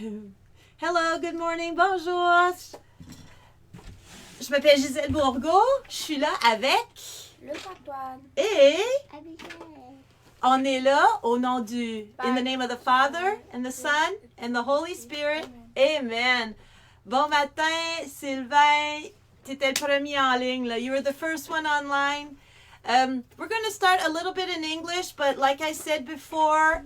Hello, good morning, bonjour. Je m'appelle Gisèle Bourgault. Je suis là avec... Le Antoine. Et Abigail. on est là au nom du... In the name of the Father, and the Son, and the Holy Spirit. Amen. Bon matin, Sylvain. T'étais le premier en ligne. Là. You were the first one online. We're going to start a little bit in English, but like I said before,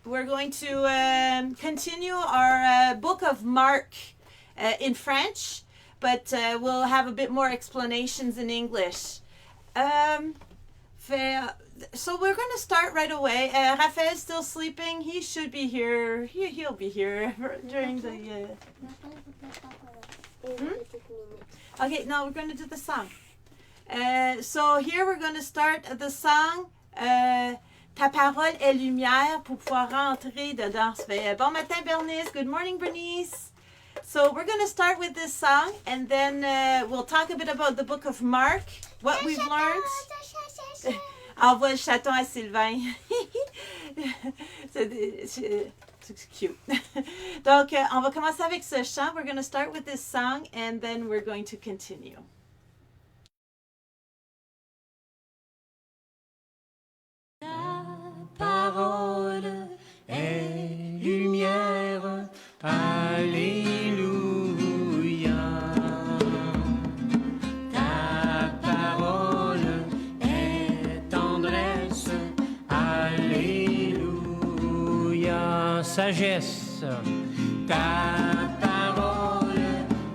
we're going to continue our book of Mark in French, but we'll have a bit more explanations in English. So we're going to start right away. Raphael's still sleeping. He should be here. He'll be here during the... Okay, now we're going to do the song. So here we're going to start the song Ta parole est lumière pour pouvoir rentrer dedans. Bon matin, Bernice. Good morning, Bernice. So we're going to start with this song, and then we'll talk a bit about the book of Mark, what we've learned. Envoie le chaton à Sylvain. C'est cute. Donc, on va commencer avec ce chant. We're going to start with this song, and then we're going to continue. Parole est lumière, alléluia. Ta parole est tendresse, alléluia. Sagesse, ta parole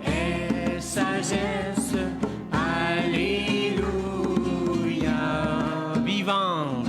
est sagesse, alléluia. Vivante.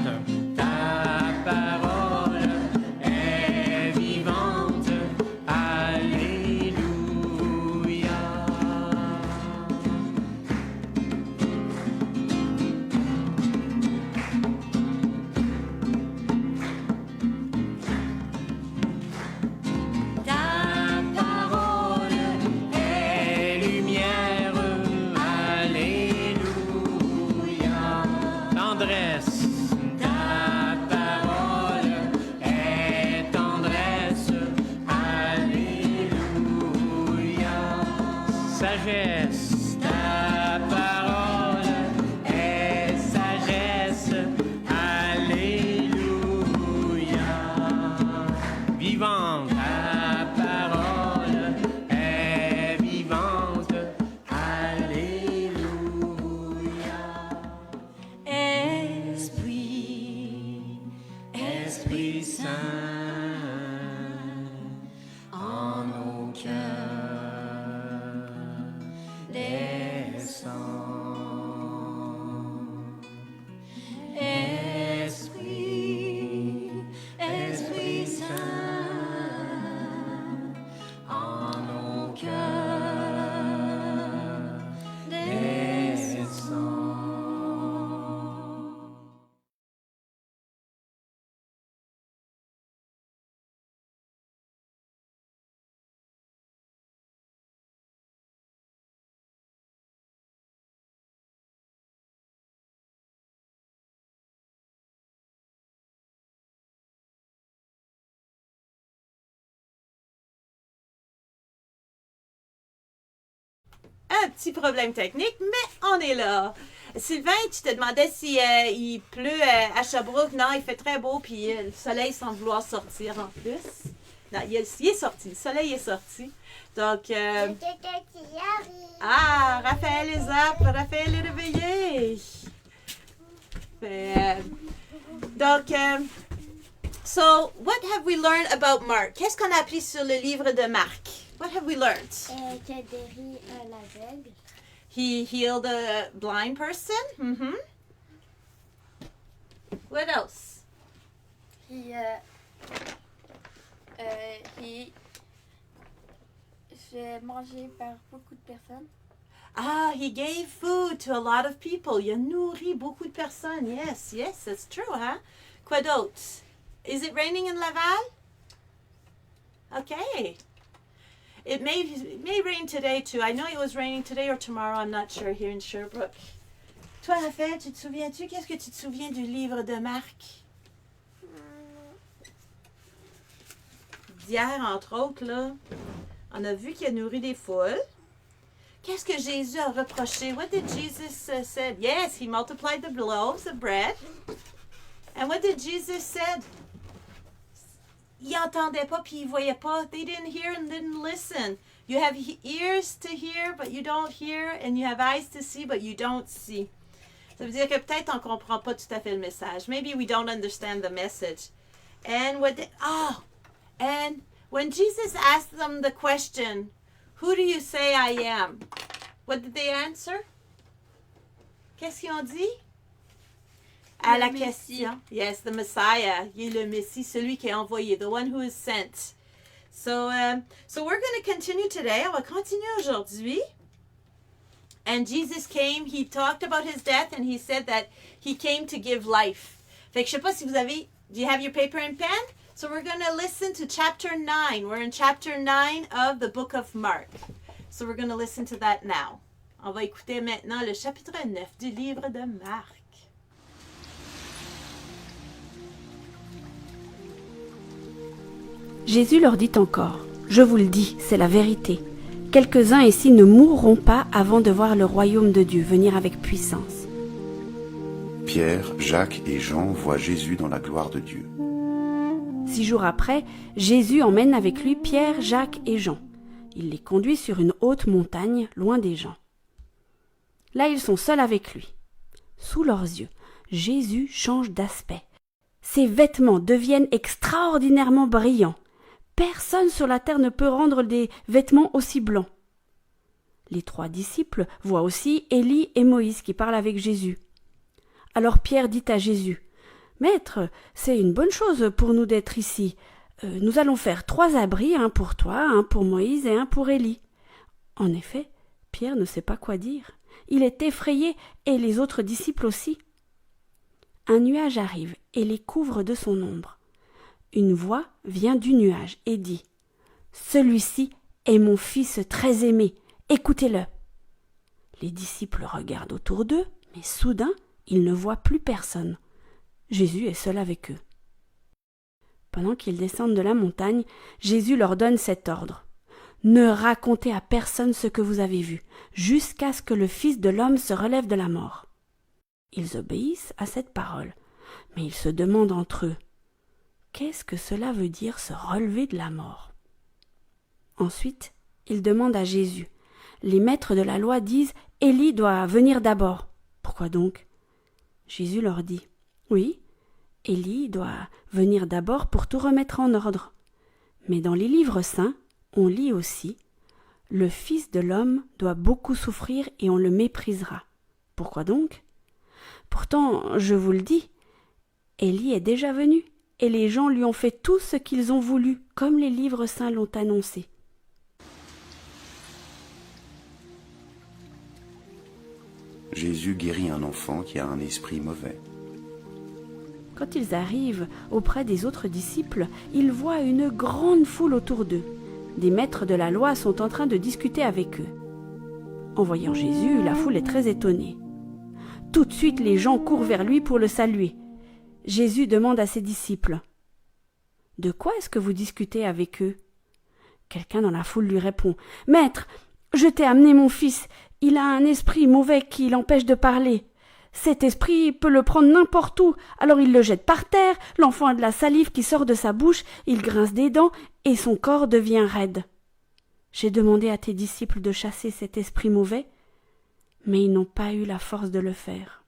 Sagesse, ta parole est sagesse, alléluia. Vivante, ta parole est vivante, alléluia. Esprit, Esprit Saint, en nos cœurs. Esprit Saint, en nos cœurs, descend. un petit problème technique, mais on est là. Sylvain, tu te demandais si il pleut à Sherbrooke. Non, il fait très beau, puis le soleil semble vouloir sortir en plus. Non, il est sorti, le soleil est sorti. Donc, ah, Raphaël est up, Raphaël est réveillé. Donc, so, what have we learned about Mark? Qu'est-ce qu'on a appris sur le livre de Marc? What have we learned? Qui a guéri l'aveugle. He healed a blind person. Mm-hmm. What else? He fait manger par beaucoup de personnes. Ah, he gave food to a lot of people. Il a nourri beaucoup de personnes. Yes, yes, that's true, huh? Quoi d'autre? Is it raining in Laval? Okay. It may rain today too. I know it was raining today or tomorrow. I'm not sure here in Sherbrooke. Toi, Raphaël, tu te souviens-tu? Qu'est-ce que tu te souviens du livre de Marc? d'hier, entre autres, là, on a vu qu'il a nourri des foules. Qu'est-ce que Jésus a reproché? What did Jesus say? Yes, he multiplied the loaves of bread. And what did Jesus said? Ils n'entendaient pas puis ils voyaient pas. They didn't hear and didn't listen. You have ears to hear, but you don't hear. And you have eyes to see, but you don't see. Ça veut dire que peut-être on ne comprend pas tout à fait le message. Maybe we don't understand the message. And and when Jesus asked them the question, who do you say I am? What did they answer? Qu'est-ce qu'ils ont dit? À la question. Yes, the Messiah. Il est le Messie, celui qui est envoyé, the one who is sent. So we're going to continue today. On va continuer aujourd'hui. And Jesus came, he talked about his death, and he said that he came to give life. Fait que je sais pas si vous avez, do you have your paper and pen? So we're going to listen to chapter 9. We're in chapter 9 of the book of Mark. So we're going to listen to that now. On va écouter maintenant le chapitre 9 du livre de Marc. Jésus leur dit encore, « Je vous le dis, c'est la vérité. Quelques-uns ici ne mourront pas avant de voir le royaume de Dieu venir avec puissance. » Pierre, Jacques et Jean voient Jésus dans la gloire de Dieu. 6 jours après, Jésus emmène avec lui Pierre, Jacques et Jean. Il les conduit sur une haute montagne, loin des gens. Là, ils sont seuls avec lui. Sous leurs yeux, Jésus change d'aspect. Ses vêtements deviennent extraordinairement brillants. Personne sur la terre ne peut rendre des vêtements aussi blancs. Les 3 disciples voient aussi Élie et Moïse qui parlent avec Jésus. Alors Pierre dit à Jésus, « Maître, c'est une bonne chose pour nous d'être ici. Nous allons faire 3 abris, un pour toi, un pour Moïse et un pour Élie. » En effet, Pierre ne sait pas quoi dire. Il est effrayé et les autres disciples aussi. Un nuage arrive et les couvre de son ombre. Une voix vient du nuage et dit « Celui-ci est mon fils très aimé, écoutez-le. » Les disciples regardent autour d'eux, mais soudain, ils ne voient plus personne. Jésus est seul avec eux. Pendant qu'ils descendent de la montagne, Jésus leur donne cet ordre. « Ne racontez à personne ce que vous avez vu, jusqu'à ce que le Fils de l'homme se relève de la mort. » Ils obéissent à cette parole, mais ils se demandent entre eux. Qu'est-ce que cela veut dire se relever de la mort? Ensuite, ils demandent à Jésus. Les maîtres de la loi disent « Élie doit venir d'abord. » Pourquoi donc? Jésus leur dit « Oui, Élie doit venir d'abord pour tout remettre en ordre. Mais dans les livres saints, on lit aussi « Le Fils de l'homme doit beaucoup souffrir et on le méprisera. » Pourquoi donc? Pourtant, je vous le dis, Élie est déjà venu, et les gens lui ont fait tout ce qu'ils ont voulu, comme les livres saints l'ont annoncé. Jésus guérit un enfant qui a un esprit mauvais. Quand ils arrivent auprès des autres disciples, ils voient une grande foule autour d'eux. Des maîtres de la loi sont en train de discuter avec eux. En voyant Jésus, la foule est très étonnée. Tout de suite, les gens courent vers lui pour le saluer. Jésus demande à ses disciples « De quoi est-ce que vous discutez avec eux ?» Quelqu'un dans la foule lui répond « Maître, je t'ai amené mon fils. Il a un esprit mauvais qui l'empêche de parler. Cet esprit peut le prendre n'importe où, alors il le jette par terre, l'enfant a de la salive qui sort de sa bouche, il grince des dents et son corps devient raide. J'ai demandé à tes disciples de chasser cet esprit mauvais, mais ils n'ont pas eu la force de le faire. »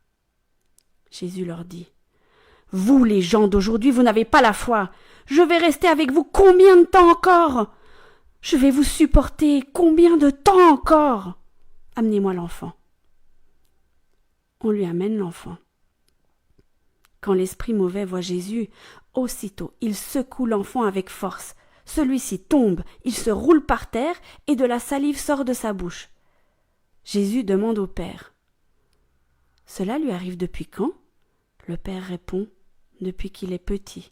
Jésus leur dit « Vous, les gens d'aujourd'hui, vous n'avez pas la foi. Je vais rester avec vous combien de temps encore? Je vais vous supporter combien de temps encore? Amenez-moi l'enfant. » On lui amène l'enfant. Quand l'esprit mauvais voit Jésus, aussitôt il secoue l'enfant avec force. Celui-ci tombe, il se roule par terre et de la salive sort de sa bouche. Jésus demande au Père. « Cela lui arrive depuis quand ?» Le Père répond « Depuis qu'il est petit.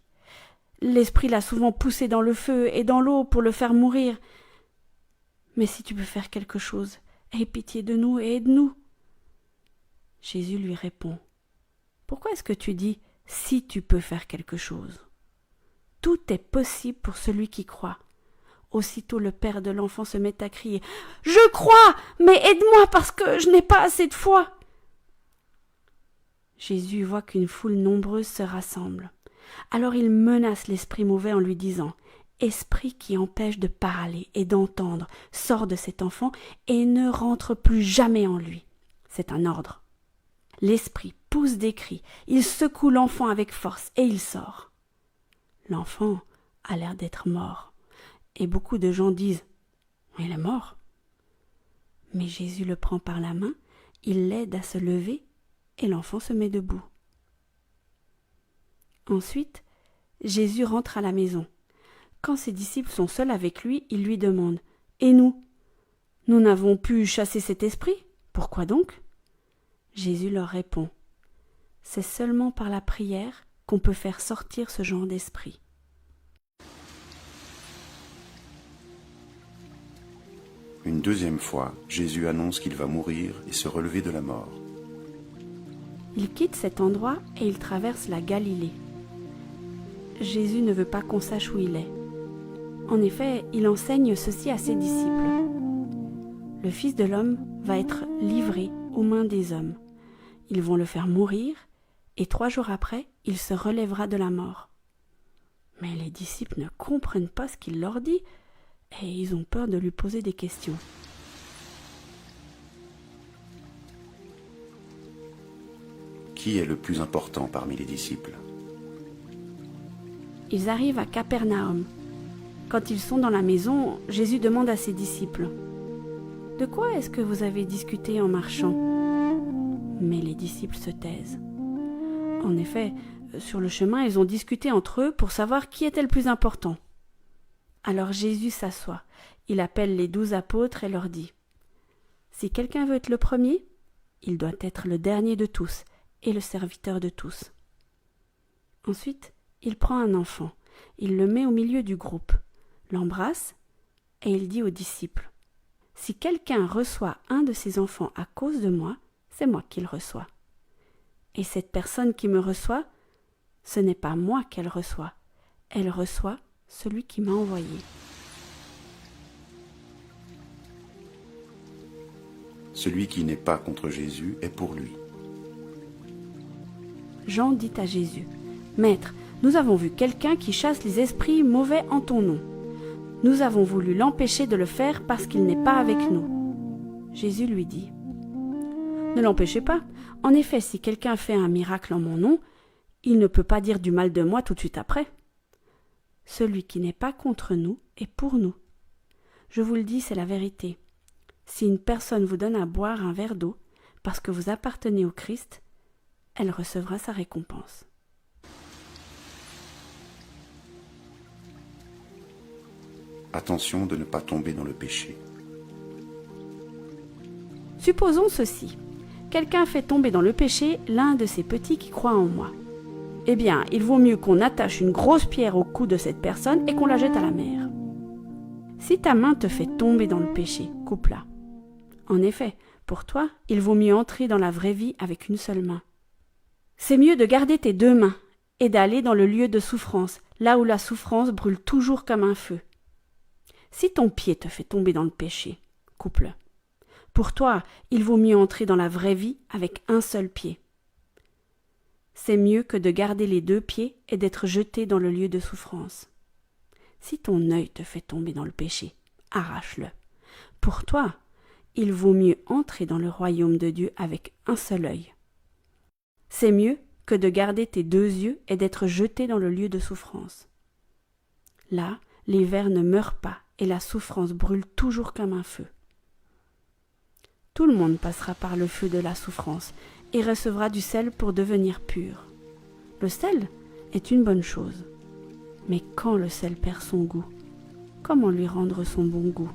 L'esprit l'a souvent poussé dans le feu et dans l'eau pour le faire mourir. Mais si tu peux faire quelque chose, aie pitié de nous et aide-nous. » Jésus lui répond « Pourquoi est-ce que tu dis « si tu peux faire quelque chose » tout est possible pour celui qui croit. Aussitôt le père de l'enfant se met à crier « Je crois, mais aide-moi parce que je n'ai pas assez de foi !» Jésus voit qu'une foule nombreuse se rassemble. Alors il menace l'esprit mauvais en lui disant « Esprit qui empêche de parler et d'entendre, sors de cet enfant et ne rentre plus jamais en lui. » C'est un ordre. L'esprit pousse des cris, il secoue l'enfant avec force et il sort. L'enfant a l'air d'être mort. Et beaucoup de gens disent « Il est mort ». Mais Jésus le prend par la main, il l'aide à se lever et l'enfant se met debout. Ensuite, Jésus rentre à la maison. Quand ses disciples sont seuls avec lui, il lui demande « Et nous ? Nous n'avons pu chasser cet esprit ? Pourquoi donc ?» Jésus leur répond « C'est seulement par la prière qu'on peut faire sortir ce genre d'esprit. » Une deuxième fois, Jésus annonce qu'il va mourir et se relever de la mort. Il quitte cet endroit et il traverse la Galilée. Jésus ne veut pas qu'on sache où il est. En effet, il enseigne ceci à ses disciples. Le Fils de l'homme va être livré aux mains des hommes. Ils vont le faire mourir et 3 jours après, il se relèvera de la mort. Mais les disciples ne comprennent pas ce qu'il leur dit et ils ont peur de lui poser des questions. Qui est le plus important parmi les disciples? Ils arrivent à Capernaum. Quand ils sont dans la maison, Jésus demande à ses disciples « De quoi est-ce que vous avez discuté en marchant ?» Mais les disciples se taisent. En effet, sur le chemin, ils ont discuté entre eux pour savoir qui était le plus important. Alors Jésus s'assoit, il appelle les 12 apôtres et leur dit « Si quelqu'un veut être le premier, il doit être le dernier de tous et le serviteur de tous. » Ensuite, il prend un enfant, il le met au milieu du groupe, l'embrasse et il dit aux disciples « Si quelqu'un reçoit un de ces enfants à cause de moi, c'est moi qui le reçois. Et cette personne qui me reçoit, ce n'est pas moi qu'elle reçoit, elle reçoit celui qui m'a envoyé. » Celui qui n'est pas contre Jésus est pour lui. Jean dit à Jésus « Maître, nous avons vu quelqu'un qui chasse les esprits mauvais en ton nom. Nous avons voulu l'empêcher de le faire parce qu'il n'est pas avec nous. » Jésus lui dit « Ne l'empêchez pas. En effet, si quelqu'un fait un miracle en mon nom, il ne peut pas dire du mal de moi tout de suite après. Celui qui n'est pas contre nous est pour nous. Je vous le dis, c'est la vérité. Si une personne vous donne à boire un verre d'eau parce que vous appartenez au Christ, elle recevra sa récompense. » Attention de ne pas tomber dans le péché. Supposons ceci. Quelqu'un fait tomber dans le péché l'un de ses petits qui croit en moi. Eh bien, il vaut mieux qu'on attache une grosse pierre au cou de cette personne et qu'on la jette à la mer. Si ta main te fait tomber dans le péché, coupe-la. En effet, pour toi, il vaut mieux entrer dans la vraie vie avec une seule main. C'est mieux de garder tes 2 mains et d'aller dans le lieu de souffrance, là où la souffrance brûle toujours comme un feu. Si ton pied te fait tomber dans le péché, coupe-le. Pour toi, il vaut mieux entrer dans la vraie vie avec un seul pied. C'est mieux que de garder les 2 pieds et d'être jeté dans le lieu de souffrance. Si ton œil te fait tomber dans le péché, arrache-le. Pour toi, il vaut mieux entrer dans le royaume de Dieu avec un seul œil. C'est mieux que de garder tes 2 yeux et d'être jeté dans le lieu de souffrance. Là, les vers ne meurent pas et la souffrance brûle toujours comme un feu. Tout le monde passera par le feu de la souffrance et recevra du sel pour devenir pur. Le sel est une bonne chose. Mais quand le sel perd son goût, comment lui rendre son bon goût?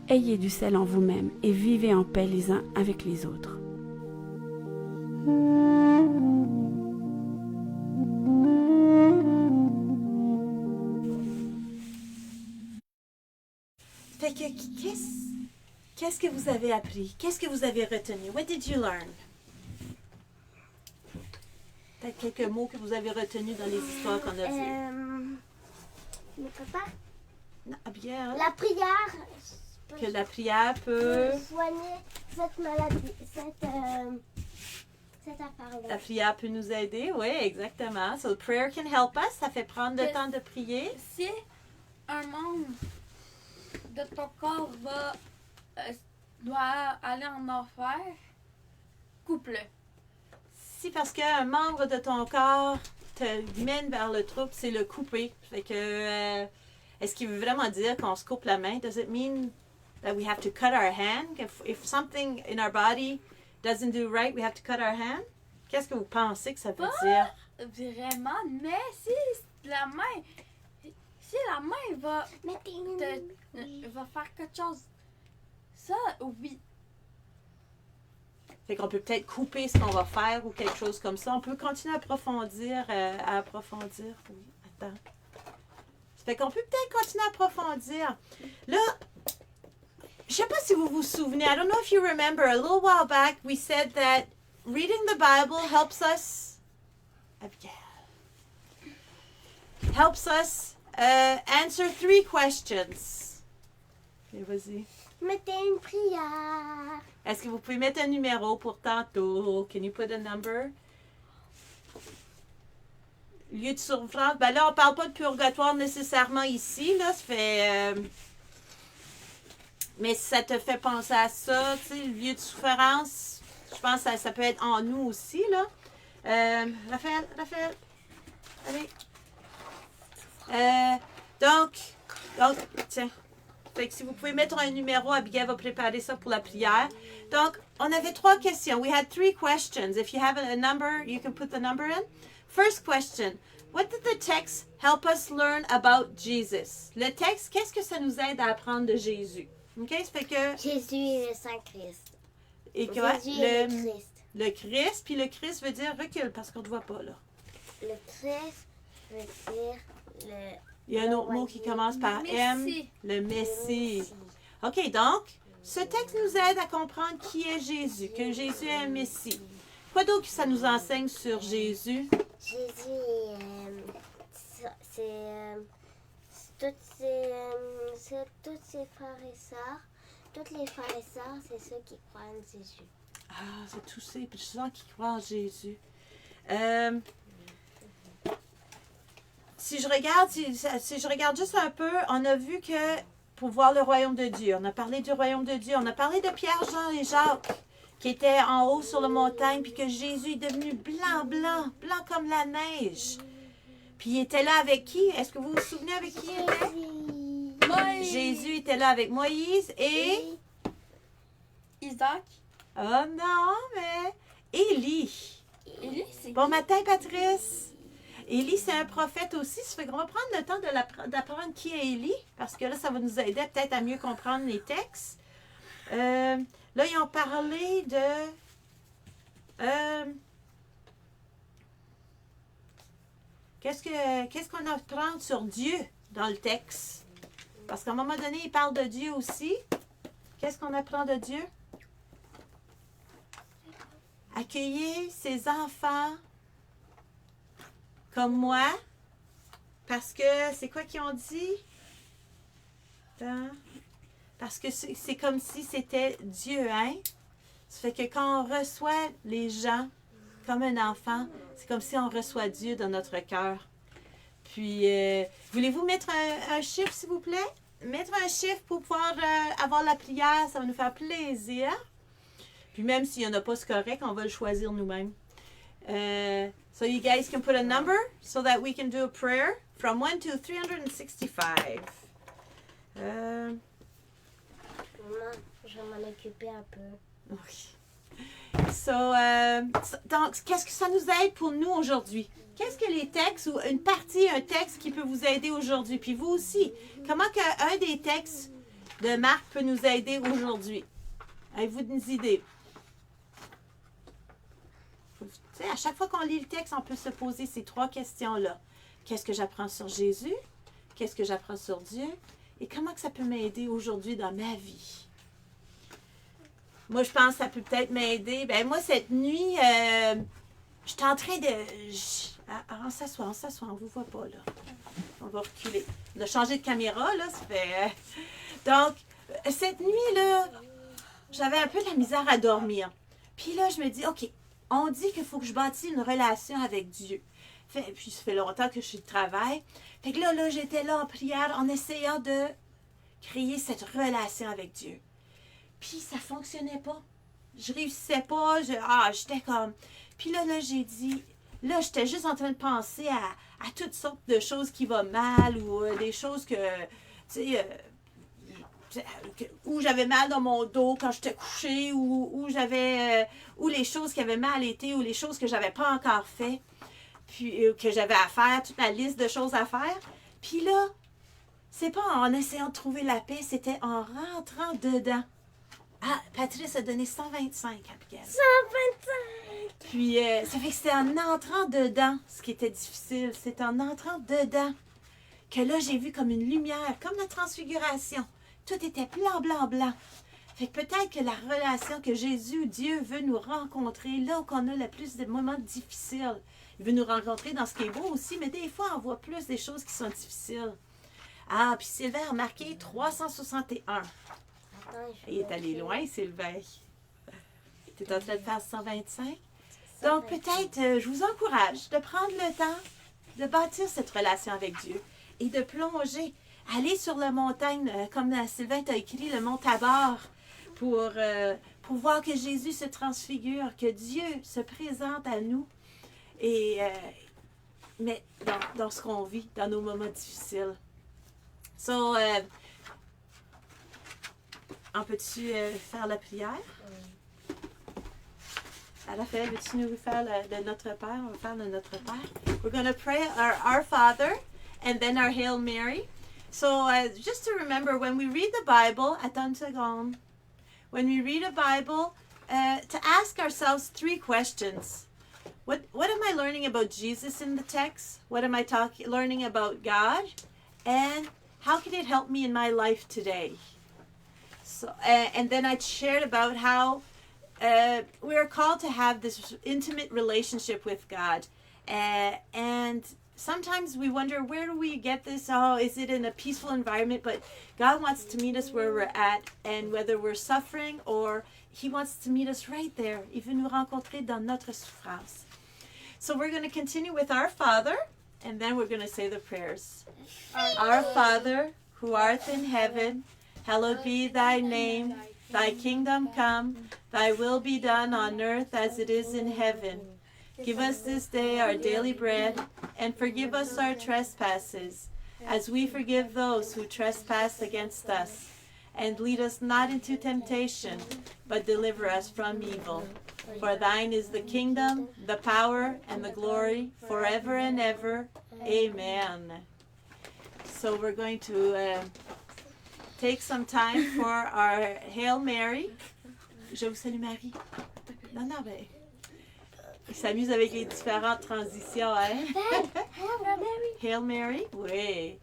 Ayez du sel en vous-même et vivez en paix les uns avec les autres. Fait que, qu'est-ce que vous avez appris? Qu'est-ce que vous avez retenu? What did you learn? Peut-être quelques mots que vous avez retenus dans les histoires qu'on a vues. Mais papa, Non, Abigail, la prière que la prière peut... soigner cette maladie, cette affaire-là. La prière peut nous aider, oui, exactement. So, prayer can help us. Ça fait prendre le Que- temps de prier. Si un membre de ton corps doit aller en enfer, coupe-le. Si parce qu'un membre de ton corps te mène vers le trouble, c'est le couper. Fait que, est-ce qu'il veut vraiment dire qu'on se coupe la main? Does it mean that we have to cut our hand? If something in our body doesn't do right, we have to cut our hand? Qu'est-ce que vous pensez que ça veut dire? Vraiment, mais si la main va, va faire quelque chose, ça, oui. Fait qu'on peut peut-être couper ce qu'on va faire ou quelque chose comme ça. On peut continuer à approfondir. Oui, attends. Ça fait qu'on peut peut-être continuer à approfondir. Là, je sais pas si vous vous souvenez. I don't know if you remember. A little while back, we said that reading the Bible helps us. Helps us answer 3 questions. Okay, vas-y. Mettez une prière. Est-ce que vous pouvez mettre un numéro pour tantôt? Can you put a number? Lieu de souffrance. Ben là, on parle pas de purgatoire nécessairement ici. Là, ça fait... mais ça te fait penser à ça, tu sais, le lieu de souffrance. Je pense que ça peut être en nous aussi, là. Raphaël. Allez. Donc, tiens. Fait que si vous pouvez mettre un numéro, Abigail va préparer ça pour la prière. Donc, on avait 3 questions. We had 3 questions. If you have a number, you can put the number in. First question. What did the text help us learn about Jesus? Le texte, qu'est-ce que ça nous aide à apprendre de Jésus? OK? Ça fait que... Jésus est le Saint-Christ. Et quoi? Jésus est le Christ. Le Christ, puis le Christ veut dire recule, parce qu'on ne te voit pas, là. Le Christ veut dire le... Il y a un autre mot qui commence par M. Messie. Le Messie. OK, donc, ce texte nous aide à comprendre qui est Jésus, que Jésus est un Messie. Quoi d'autre que ça nous enseigne sur Jésus? Jésus c'est tous ses frères et sœurs. Toutes les frères et sœurs, c'est ceux qui croient en Jésus. Ah, c'est tous ces gens qui croient en Jésus. Si je regarde juste un peu, on a vu que pour voir le royaume de Dieu, on a parlé du royaume de Dieu, on a parlé de Pierre, Jean et Jacques qui étaient en haut sur la montagne, puis que Jésus est devenu blanc comme la neige. Puis il était là avec qui? Est-ce que vous vous souvenez avec qui il était? Moïse. Jésus était là avec Moïse et... Isaac. Oh non, mais... Élie. Élie, c'est Bon matin, Patrice. Élie, c'est un prophète aussi. Ça fait qu'on va prendre le temps d'apprendre qui est Élie, parce que là, ça va nous aider peut-être à mieux comprendre les textes. Là, ils ont parlé de... Qu'est-ce qu'on apprend sur Dieu dans le texte? Parce qu'à un moment donné, il parle de Dieu aussi. Qu'est-ce qu'on apprend de Dieu? Accueillir ses enfants comme moi. Parce que, c'est quoi qu'ils ont dit? Attends. Parce que c'est comme si c'était Dieu, hein? Ça fait que quand on reçoit les gens comme un enfant, c'est comme si on reçoit Dieu dans notre cœur. Puis, voulez-vous mettre un chiffre, s'il vous plaît? Mettre un chiffre pour pouvoir avoir la prière, ça va nous faire plaisir. Puis même s'il n'y en a pas, c'est correct, on va le choisir nous-mêmes. So you guys can put a number so that we can do a prayer from 1 to 365. Maman, je vais m'en occuper un peu. Oui. Donc, qu'est-ce que ça nous aide pour nous aujourd'hui? Qu'est-ce que les textes ou un texte qui peut vous aider aujourd'hui? Puis vous aussi, comment un des textes de Marc peut nous aider aujourd'hui? Avez-vous des idées? Tu sais, à chaque fois qu'on lit le texte, on peut se poser ces 3 questions-là. Qu'est-ce que j'apprends sur Jésus? Qu'est-ce que j'apprends sur Dieu? Et comment que ça peut m'aider aujourd'hui dans ma vie? Moi, je pense que ça peut peut-être m'aider. Ben moi, cette nuit, j'étais en train de... on s'assoit, on vous voit pas, là. On va reculer. On a changé de caméra, là. Ça fait... Donc, cette nuit-là, j'avais un peu de la misère à dormir. Puis là, je me dis, OK, on dit qu'il faut que je bâtisse une relation avec Dieu. Puis ça fait longtemps que je suis de travail. Fait que là, j'étais là en prière en essayant de créer cette relation avec Dieu. Puis ça fonctionnait pas. Je réussissais pas. J'étais comme... Puis là, j'ai dit... Là, j'étais juste en train de penser à toutes sortes de choses qui vont mal ou des choses que... Tu sais... où j'avais mal dans mon dos quand j'étais couchée, ou les choses qui avaient mal été, ou les choses que j'avais pas encore fait, puis que j'avais à faire, toute la liste de choses à faire. Puis là, c'est pas en essayant de trouver la paix, c'était en rentrant dedans. Ah, Patrice a donné 125 à Abigail. 125! Puis ça fait que c'était en entrant dedans, ce qui était difficile, c'est en entrant dedans que là, j'ai vu comme une lumière, comme la transfiguration. Tout était blanc, blanc, blanc. Fait que peut-être que la relation que Jésus, Dieu, veut nous rencontrer, là où on a le plus de moments difficiles. Il veut nous rencontrer dans ce qui est beau aussi, mais des fois, on voit plus des choses qui sont difficiles. Ah, puis Sylvain a marqué 361. Il est allé loin, Sylvain. Tu es en train de faire 125? Donc, peut-être, je vous encourage de prendre le temps de bâtir cette relation avec Dieu et de plonger. Aller sur la montagne, comme Sylvain t'a écrit, le mont Tabor, pour voir que Jésus se transfigure, que Dieu se présente à nous, mais dans ce qu'on vit, dans nos moments difficiles. So, on peut-tu faire la prière? Raphaël, veux-tu nous faire de notre Père? On va faire de notre Père. We're going to pray our Father and then our Hail Mary. So, just to remember, when we read the Bible, attends une seconde. When we read a Bible, to ask ourselves 3 questions. What am I learning about Jesus in the text? What am I learning about God? And how can it help me in my life today? So, and then I shared about how we are called to have this intimate relationship with God. And sometimes we wonder, where do we get this? Oh, is it in a peaceful environment? But God wants to meet us where we're at, and whether we're suffering or He wants to meet us right there. Il veut nous rencontrer dans notre souffrance. So we're going to continue with our Father, and then we're going to say the prayers. Our Father, who art in heaven, hallowed be thy name. Thy kingdom come, thy will be done on earth as it is in heaven. Give us this day our daily bread, and forgive us our trespasses, as we forgive those who trespass against us. And lead us not into temptation, but deliver us from evil. For thine is the kingdom, the power, and the glory, forever and ever. Amen. So we're going to take some time for our Hail Mary. Je vous salue Marie. Non, ben... Il s'amuse avec les différentes transitions, hein? Hail Mary? Oui.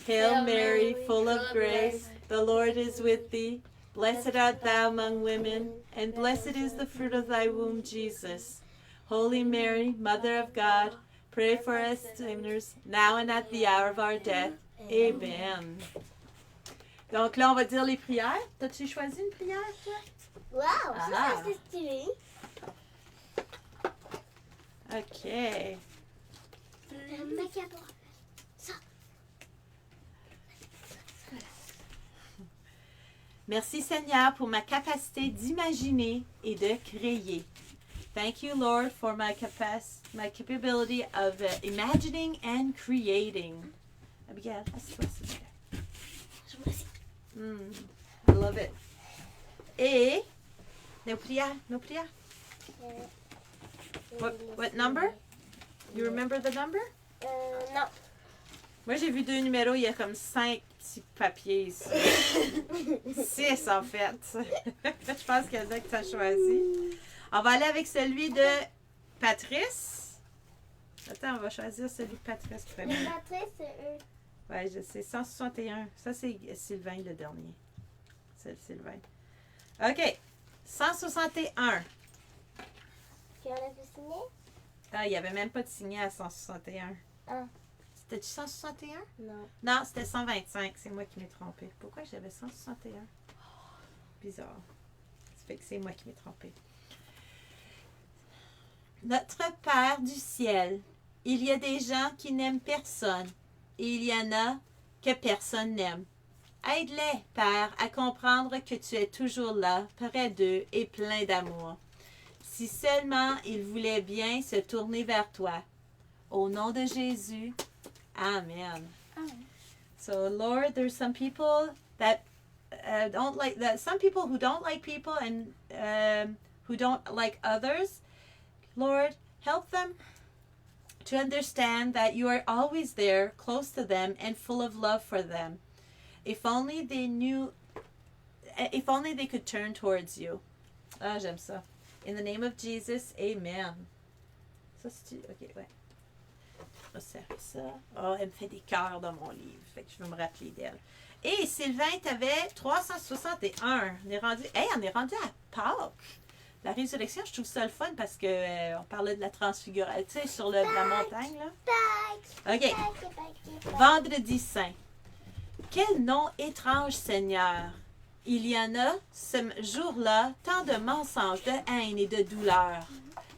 Hail Mary, full of grace, the Lord is with thee. Blessed art thou among women, and blessed is the fruit of thy womb, Jesus. Holy Mary, Mother of God, pray for us sinners, now and at the hour of our death. Amen. Donc là, on va dire les prières. T'as-tu choisi une prière, toi? Wow, ça c'est stylé. OK. Ça. Merci Seigneur pour ma capacité d'imaginer et de créer. Thank you, Lord, for my capability of imagining and creating. Abigail, assieds-toi, s'il te plaît. I love it. Et nos prières. What number? You remember the number? Non. Moi, j'ai vu 2 numéros, il y a comme 5 petits papiers ici. 6 en fait. Je pense qu'il y en a que tu as choisi. On va aller avec celui de Patrice. Attends, on va choisir celui de Patrice premier. Patrice, c'est eux. Ouais, je sais, 161. Ça, c'est Sylvain, le dernier. C'est Sylvain. OK. 161. Tu en as fait signer? Ah, il n'y avait même pas de signé à 161. Ah. C'était 161? Non. Non, c'était 125. C'est moi qui m'ai trompée. Pourquoi j'avais 161? Bizarre. Ça fait que c'est moi qui m'ai trompée. Notre Père du ciel, il y a des gens qui n'aiment personne et il y en a que personne n'aime. Aide-les, Père, à comprendre que tu es toujours là, près d'eux et plein d'amour. Si seulement ils voulaient bien se tourner vers toi. Au nom de Jésus, Amen. Amen. So, Lord, there's some people that don't like that. Some people who don't like people and who don't like others. Lord, help them to understand that you are always there, close to them, and full of love for them. If only they knew, if only they could turn towards you. Ah, j'aime ça. In the name of Jesus, amen. Ça, c'est... OK, ouais. Je vais serrer ça. Oh, elle me fait des cœurs dans mon livre. Fait que je vais me rappeler d'elle. Et Sylvain, t'avais 361. On est rendu... Hey, on est rendu à Pâques. La résurrection, je trouve ça le fun parce que on parlait de la transfiguration, tu sais, sur la montagne, là. OK. Vendredi saint. Quel nom étrange, Seigneur! Il y en a, ce jour-là, tant de mensonges, de haine et de douleur.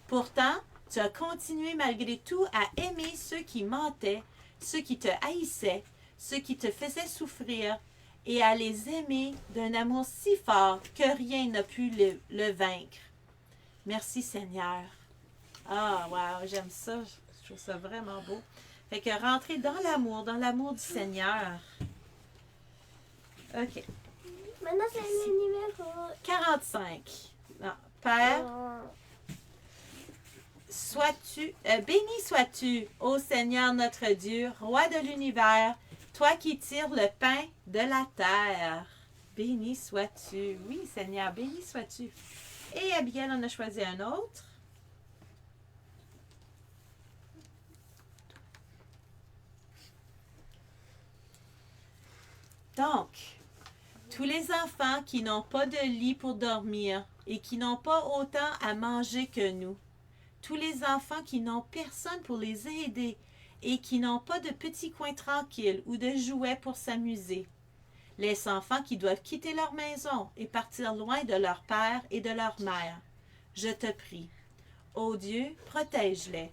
Pourtant, tu as continué malgré tout à aimer ceux qui mentaient, ceux qui te haïssaient, ceux qui te faisaient souffrir, et à les aimer d'un amour si fort que rien n'a pu le vaincre. Merci, Seigneur. Ah, wow, j'aime ça. Je trouve ça vraiment beau. Fait que rentrer dans l'amour du Seigneur. OK. Maintenant, c'est le numéro. 45. Non. Père, béni sois-tu, ô Seigneur notre Dieu, roi de l'univers, toi qui tires le pain de la terre. Béni sois-tu. Oui, Seigneur, béni sois-tu. Et Abigail en a choisi un autre. Donc, tous les enfants qui n'ont pas de lit pour dormir et qui n'ont pas autant à manger que nous, tous les enfants qui n'ont personne pour les aider et qui n'ont pas de petits coins tranquilles ou de jouets pour s'amuser, les enfants qui doivent quitter leur maison et partir loin de leur père et de leur mère, je te prie, ô Dieu, protège-les.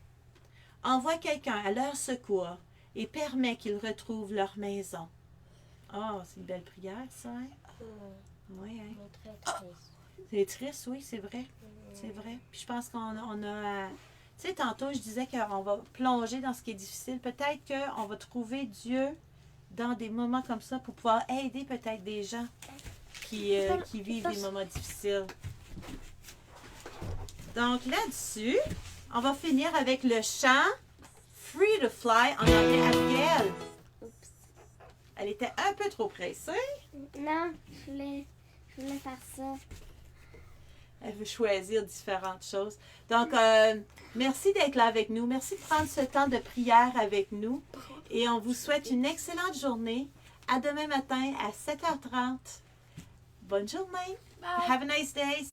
Envoie quelqu'un à leur secours et permets qu'ils retrouvent leur maison. Oh, c'est une belle prière, ça, hein? Oui, hein? Très triste. C'est triste, oui, c'est vrai. C'est vrai. Puis je pense qu'on a... Tu sais, tantôt, je disais qu'on va plonger dans ce qui est difficile. Peut-être qu'on va trouver Dieu dans des moments comme ça pour pouvoir aider peut-être des gens qui vivent des moments difficiles. Donc, là-dessus, on va finir avec le chant Free to Fly en anglais Abigail. Elle était un peu trop pressée. Non, je voulais faire ça. Elle veut choisir différentes choses. Donc, merci d'être là avec nous. Merci de prendre ce temps de prière avec nous. Et on vous souhaite une excellente journée. À demain matin à 7h30. Bonne journée. Bye. Have a nice day.